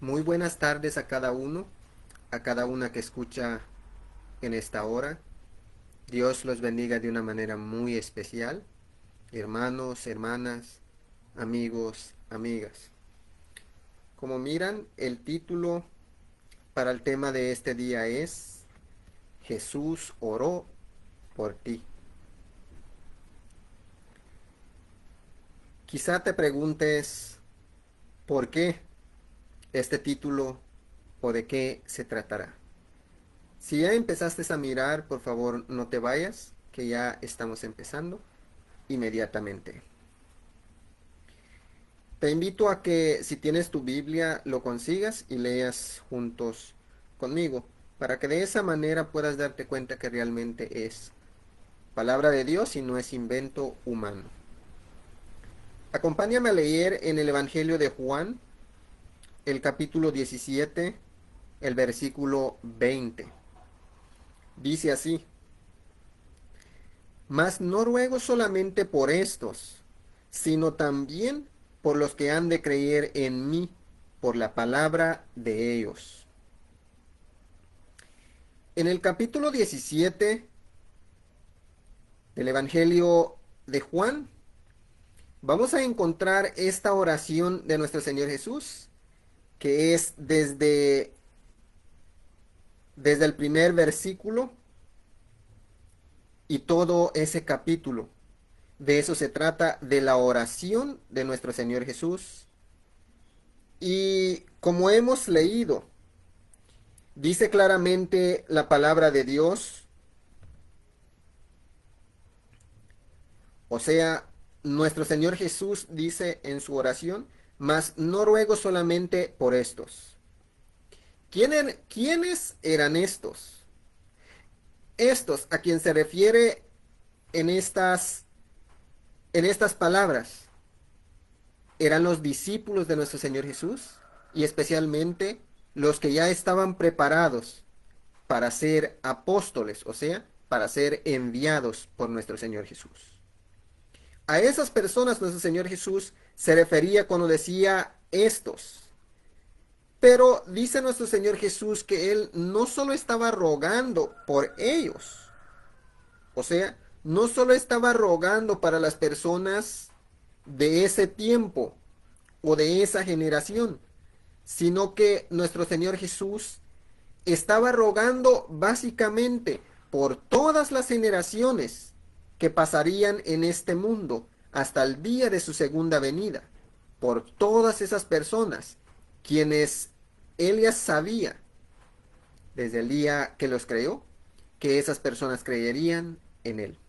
Muy buenas tardes a cada uno, a cada una que escucha en esta hora. Dios los bendiga de una manera muy especial. Hermanos, hermanas, amigos, amigas. Como miran, el título para el tema de este día es Jesús oró por ti. Quizá te preguntes por qué este título o de qué se tratará. Si ya empezaste a mirar, por favor no te vayas, que ya estamos empezando inmediatamente. Te invito a que si tienes tu Biblia lo consigas y leas juntos conmigo, para que de esa manera puedas darte cuenta que realmente es palabra de Dios y no es invento humano. Acompáñame a leer en el Evangelio de Juan, el capítulo 17, el versículo 20. Dice así: Mas no ruego solamente por estos, sino también por los que han de creer en mí por la palabra de ellos. En el capítulo 17 del Evangelio de Juan, vamos a encontrar esta oración de nuestro Señor Jesús, que es desde el primer versículo y todo ese capítulo. De eso se trata, de la oración de nuestro Señor Jesús. Y como hemos leído, dice claramente la palabra de Dios, o sea, nuestro Señor Jesús dice en su oración: mas no ruego solamente por estos. ¿Quiénes eran estos? Estos a quien se refiere en estas palabras eran los discípulos de nuestro Señor Jesús, y especialmente los que ya estaban preparados para ser apóstoles, o sea, para ser enviados por nuestro Señor Jesús. A esas personas nuestro Señor Jesús se refería cuando decía estos. Pero dice nuestro Señor Jesús que Él no solo estaba rogando por ellos, o sea, no solo estaba rogando para las personas de ese tiempo o de esa generación, sino que nuestro Señor Jesús estaba rogando básicamente por todas las generaciones que pasarían en este mundo hasta el día de su segunda venida, por todas esas personas quienes él ya sabía desde el día que los creó que esas personas creerían en él.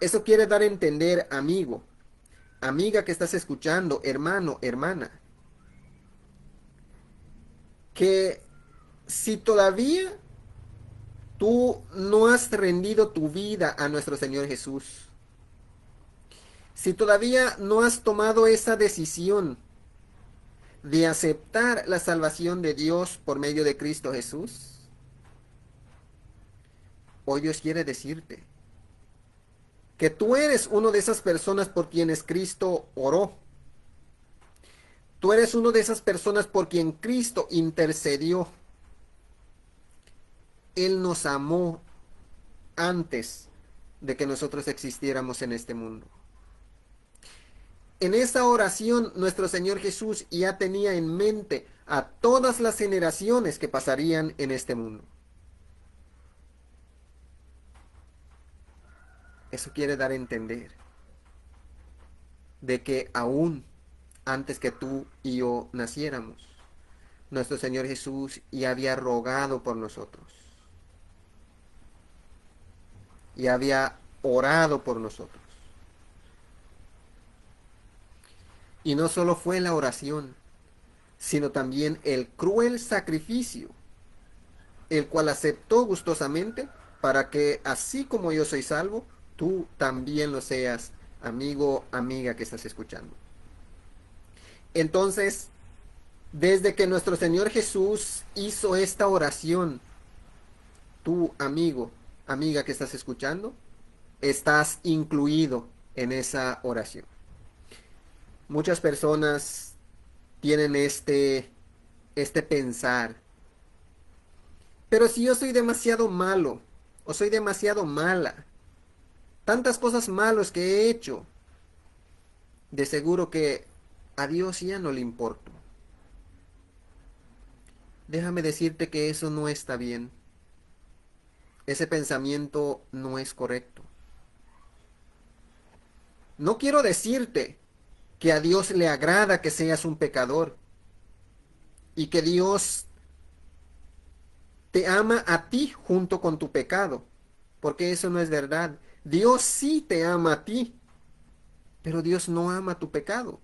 Eso quiere dar a entender, amigo, amiga que estás escuchando, hermano, hermana, que si todavía tú no has rendido tu vida a nuestro Señor Jesús, si todavía no has tomado esa decisión de aceptar la salvación de Dios por medio de Cristo Jesús, hoy Dios quiere decirte que tú eres uno de esas personas por quienes Cristo oró. Tú eres uno de esas personas por quien Cristo intercedió. Él nos amó antes de que nosotros existiéramos en este mundo. En esa oración nuestro Señor Jesús ya tenía en mente a todas las generaciones que pasarían en este mundo. Eso quiere dar a entender de que aún antes que tú y yo naciéramos, nuestro Señor Jesús ya había rogado por nosotros, ya había orado por nosotros. Y no solo fue la oración, sino también el cruel sacrificio, el cual aceptó gustosamente para que así como yo soy salvo, tú también lo seas, amigo, amiga que estás escuchando. Entonces, desde que nuestro Señor Jesús hizo esta oración, tú, amigo, amiga que estás escuchando, estás incluido en esa oración. Muchas personas tienen este pensar. Pero si yo soy demasiado malo, o soy demasiado mala, tantas cosas malas que he hecho, de seguro que a Dios ya no le importo. Déjame decirte que eso no está bien. Ese pensamiento no es correcto. No quiero decirte que a Dios le agrada que seas un pecador y que Dios te ama a ti junto con tu pecado, porque eso no es verdad. Dios sí te ama a ti, pero Dios no ama tu pecado.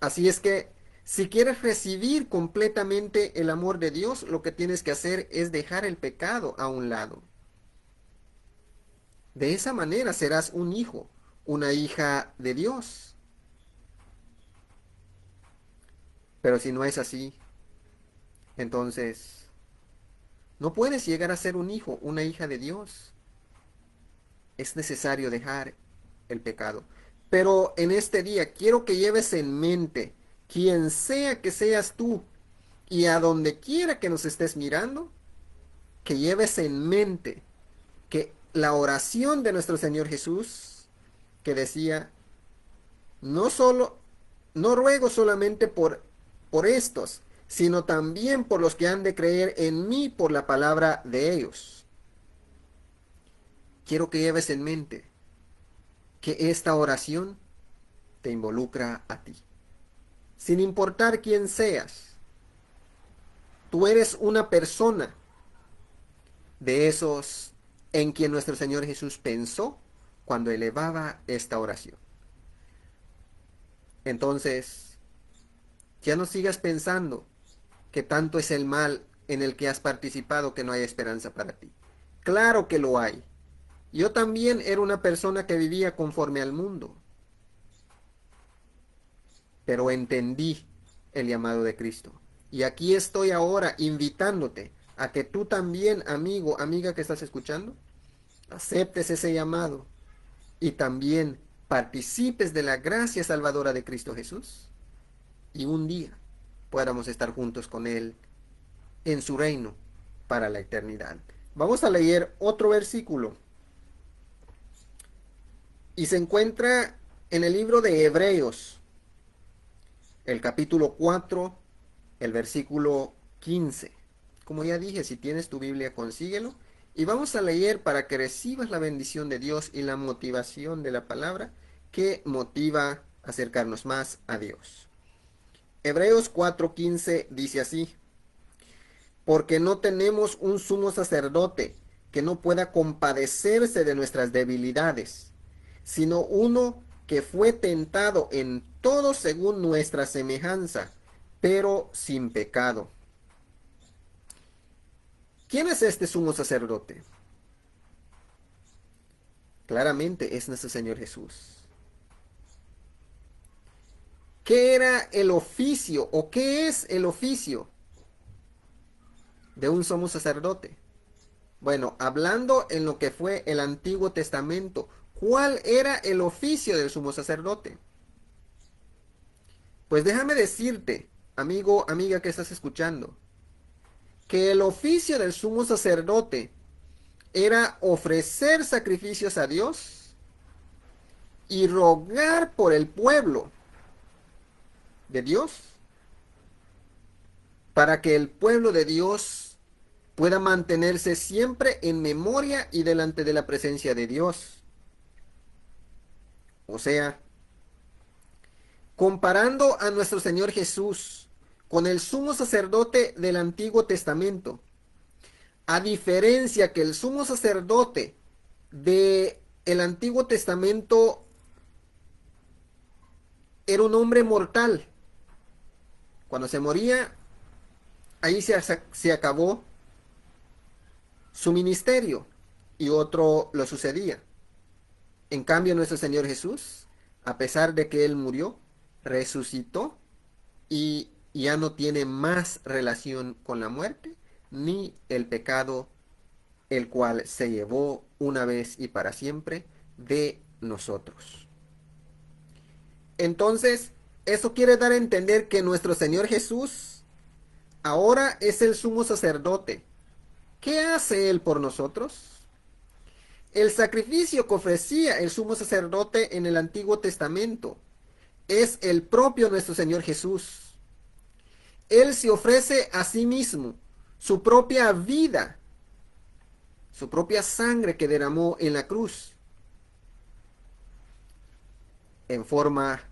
Así es que si quieres recibir completamente el amor de Dios, lo que tienes que hacer es dejar el pecado a un lado. De esa manera serás un hijo, una hija de Dios. Pero si no es así, entonces no puedes llegar a ser un hijo, una hija de Dios. Es necesario dejar el pecado. Pero en este día quiero que lleves en mente, quien sea que seas tú y a donde quiera que nos estés mirando, que lleves en mente que la oración de nuestro Señor Jesús, que decía, no solo, no ruego solamente por estos, sino también por los que han de creer en mí por la palabra de ellos. Quiero que lleves en mente que esta oración te involucra a ti. Sin importar quién seas, tú eres una persona de esos en quien nuestro Señor Jesús pensó cuando elevaba esta oración. Entonces, ya no sigas pensando que tanto es el mal en el que has participado que no hay esperanza para ti. Claro que lo hay. Yo también era una persona que vivía conforme al mundo, pero entendí el llamado de Cristo. Y aquí estoy ahora invitándote a que tú también, amigo, amiga que estás escuchando, aceptes ese llamado y también participes de la gracia salvadora de Cristo Jesús y un día podamos estar juntos con Él en su reino para la eternidad. Vamos a leer otro versículo y se encuentra en el libro de Hebreos, el capítulo 4, el versículo 15. Como ya dije, si tienes tu Biblia, consíguelo. Y vamos a leer para que recibas la bendición de Dios y la motivación de la palabra que motiva a acercarnos más a Dios. Hebreos 4:15 dice así: porque no tenemos un sumo sacerdote que no pueda compadecerse de nuestras debilidades, sino uno que fue tentado en todo según nuestra semejanza, pero sin pecado. ¿Quién es este sumo sacerdote? Claramente es nuestro Señor Jesús. ¿Qué era el oficio o qué es el oficio de un sumo sacerdote? Bueno, hablando en lo que fue el Antiguo Testamento, ¿cuál era el oficio del sumo sacerdote? Pues déjame decirte, amigo, amiga que estás escuchando, que el oficio del sumo sacerdote era ofrecer sacrificios a Dios y rogar por el pueblo de Dios para que el pueblo de Dios pueda mantenerse siempre en memoria y delante de la presencia de Dios. O sea, comparando a nuestro Señor Jesús con el sumo sacerdote del Antiguo Testamento, a diferencia que el sumo sacerdote de el Antiguo Testamento era un hombre mortal. Cuando se moría, ahí se acabó su ministerio y otro lo sucedía. En cambio, nuestro Señor Jesús, a pesar de que Él murió, resucitó y ya no tiene más relación con la muerte ni el pecado, el cual se llevó una vez y para siempre de nosotros. Entonces, Eso quiere dar a entender que nuestro Señor Jesús ahora es el sumo sacerdote. ¿Qué hace Él por nosotros? El sacrificio que ofrecía el sumo sacerdote en el Antiguo Testamento es el propio nuestro Señor Jesús. Él se ofrece a sí mismo, su propia vida, su propia sangre que derramó en la cruz, en forma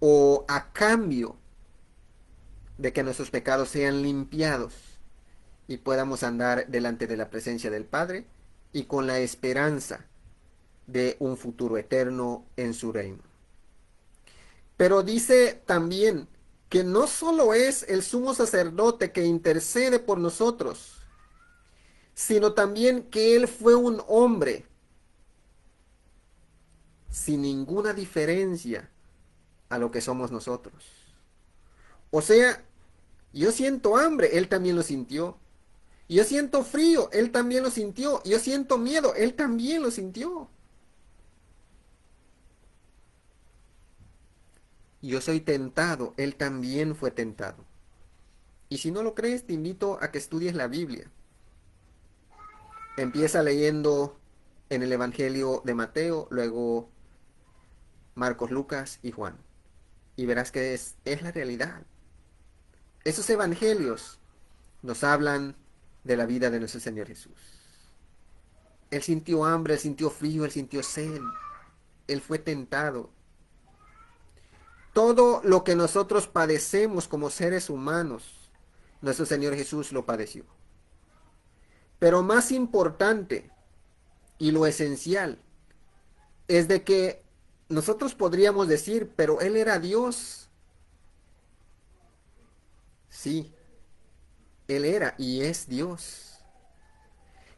o a cambio de que nuestros pecados sean limpiados y podamos andar delante de la presencia del Padre y con la esperanza de un futuro eterno en su reino. Pero dice también que no solo es el sumo sacerdote que intercede por nosotros, sino también que Él fue un hombre sin ninguna diferencia a lo que somos nosotros. O sea, yo siento hambre, Él también lo sintió. Yo siento frío, Él también lo sintió. Yo siento miedo, Él también lo sintió. Yo soy tentado, Él también fue tentado. Y si no lo crees, te invito a que estudies la Biblia. Empieza leyendo en el Evangelio de Mateo, luego Marcos, Lucas y Juan. Y verás que es la realidad. Esos evangelios nos hablan de la vida de nuestro Señor Jesús. Él sintió hambre, él sintió frío, él sintió sed. Él fue tentado. Todo lo que nosotros padecemos como seres humanos, nuestro Señor Jesús lo padeció. Pero más importante y lo esencial es de que nosotros podríamos decir, pero Él era Dios. Sí, Él era y es Dios.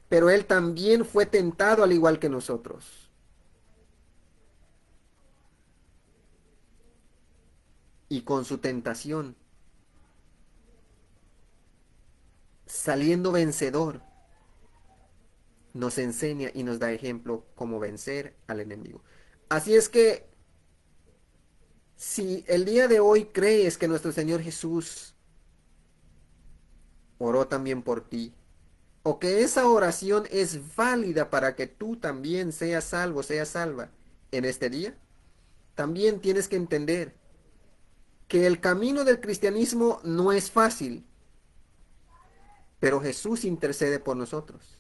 Pero Él también fue tentado al igual que nosotros. Y con su tentación, saliendo vencedor, nos enseña y nos da ejemplo cómo vencer al enemigo. Así es que si el día de hoy crees que nuestro Señor Jesús oró también por ti, o que esa oración es válida para que tú también seas salvo, seas salva en este día, también tienes que entender que el camino del cristianismo no es fácil, pero Jesús intercede por nosotros.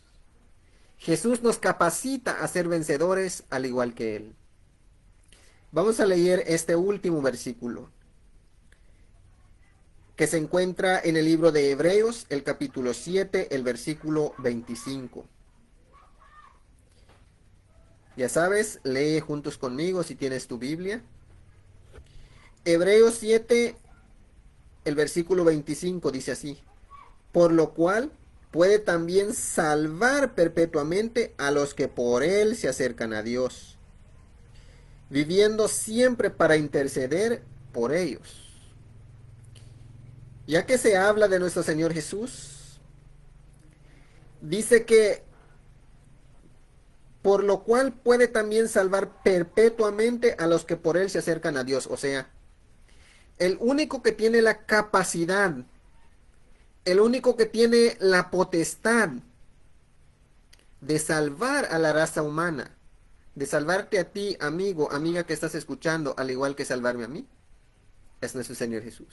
Jesús nos capacita a ser vencedores al igual que Él. Vamos a leer este último versículo que se encuentra en el libro de Hebreos, el capítulo 7, el versículo 25. Ya sabes, lee juntos conmigo si tienes tu Biblia. Hebreos 7, el versículo 25 dice así: por lo cual puede también salvar perpetuamente a los que por él se acercan a Dios, viviendo siempre para interceder por ellos. Ya que se habla de nuestro Señor Jesús, dice que por lo cual puede también salvar perpetuamente a los que por él se acercan a Dios. O sea, el único que tiene la capacidad, el único que tiene la potestad de salvar a la raza humana, de salvarte a ti, amigo, amiga que estás escuchando, al igual que salvarme a mí, es nuestro Señor Jesús.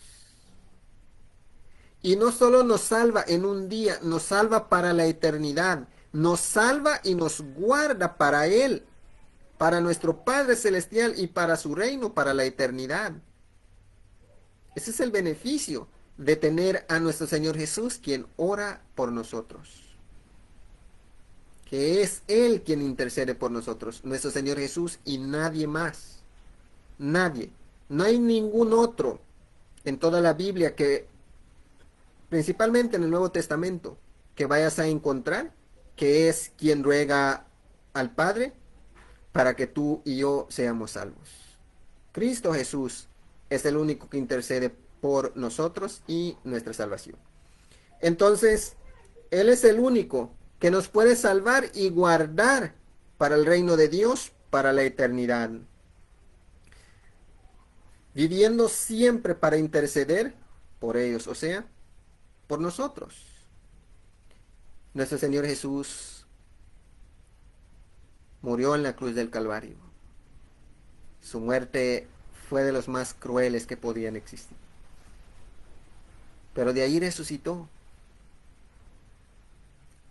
Y no solo nos salva en un día, nos salva para la eternidad, nos salva y nos guarda para Él, para nuestro Padre Celestial y para su reino, para la eternidad. Ese es el beneficio de tener a nuestro Señor Jesús, quien ora por nosotros. Que es Él quien intercede por nosotros, nuestro Señor Jesús y nadie más. Nadie. No hay ningún otro en toda la Biblia que, principalmente en el Nuevo Testamento, que vayas a encontrar que es quien ruega al Padre para que tú y yo seamos salvos. Cristo Jesús es el único que intercede por nosotros y nuestra salvación. Entonces, Él es el único que nos puede salvar y guardar para el reino de Dios, para la eternidad. viviendo siempre para interceder por ellos, o sea, por nosotros. Nuestro Señor Jesús murió en la cruz del Calvario. Su muerte fue de los más crueles que podían existir. Pero de ahí resucitó,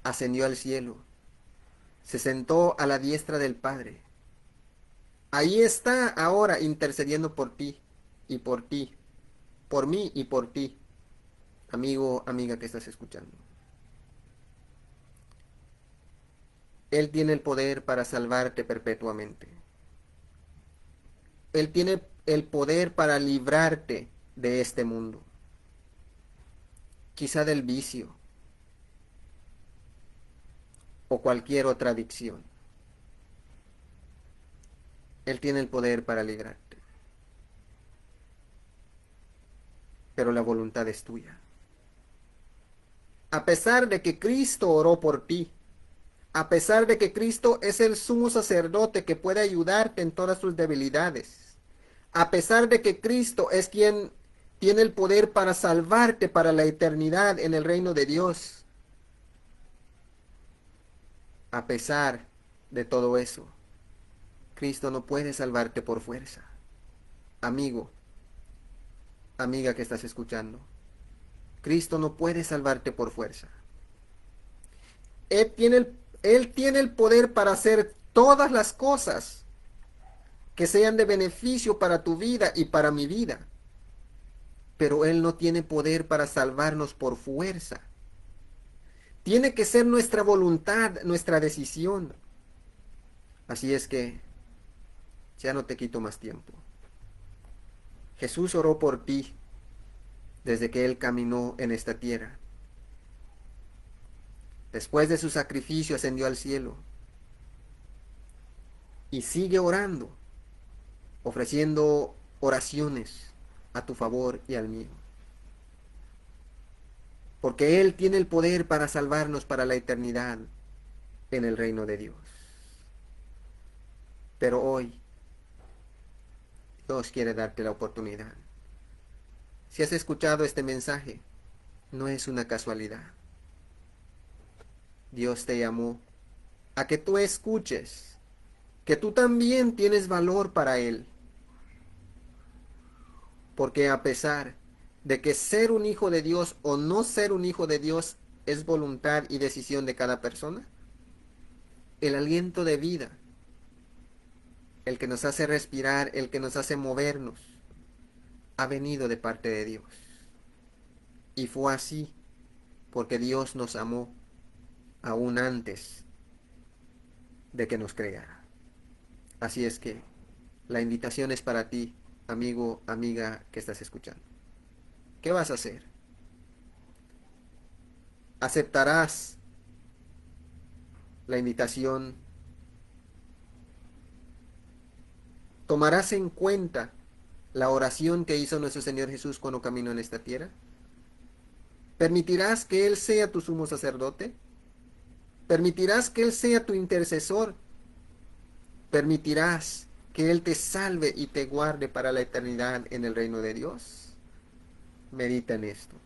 ascendió al cielo, se sentó a la diestra del Padre. Ahí está ahora intercediendo por ti y por ti, por mí y por ti, amigo, amiga que estás escuchando. Él tiene el poder para salvarte perpetuamente. Él tiene el poder para librarte de este mundo, quizá del vicio o cualquier otra adicción. Él tiene el poder para librarte, pero la voluntad es tuya. A pesar de que Cristo oró por ti, a pesar de que Cristo es el sumo sacerdote que puede ayudarte en todas tus debilidades, a pesar de que Cristo es quien tiene el poder para salvarte para la eternidad en el reino de Dios, a pesar de todo eso, Cristo no puede salvarte por fuerza. Amigo, amiga que estás escuchando, Cristo no puede salvarte por fuerza. Él tiene el poder para hacer todas las cosas que sean de beneficio para tu vida y para mi vida. Pero Él no tiene poder para salvarnos por fuerza. Tiene que ser nuestra voluntad, nuestra decisión. Así es que ya no te quito más tiempo. Jesús oró por ti desde que Él caminó en esta tierra. Después de su sacrificio ascendió al cielo y sigue orando, ofreciendo oraciones a tu favor y al mío. Porque Él tiene el poder para salvarnos para la eternidad en el reino de Dios. Pero hoy Dios quiere darte la oportunidad. Si has escuchado este mensaje, no es una casualidad. Dios te llamó a que tú escuches, que tú también tienes valor para Él. Porque a pesar de que ser un hijo de Dios o no ser un hijo de Dios es voluntad y decisión de cada persona, el aliento de vida, el que nos hace respirar, el que nos hace movernos, ha venido de parte de Dios. Y fue así porque Dios nos amó aún antes de que nos creara. Así es que la invitación es para ti, amigo, amiga que estás escuchando. ¿Qué vas a hacer? ¿Aceptarás la invitación? ¿Tomarás en cuenta la oración que hizo nuestro Señor Jesús cuando caminó en esta tierra? ¿Permitirás que Él sea tu sumo sacerdote? ¿Permitirás que Él sea tu intercesor? ¿Permitirás que Él te salve y te guarde para la eternidad en el reino de Dios? Medita en esto.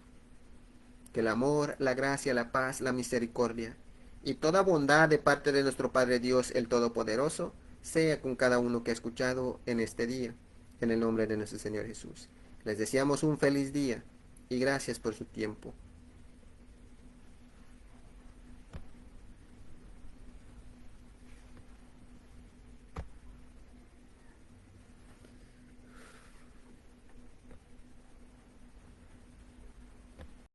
Que el amor, la gracia, la paz, la misericordia y toda bondad de parte de nuestro Padre Dios, el Todopoderoso, sea con cada uno que ha escuchado en este día, en el nombre de nuestro Señor Jesús. Les deseamos un feliz día y gracias por su tiempo.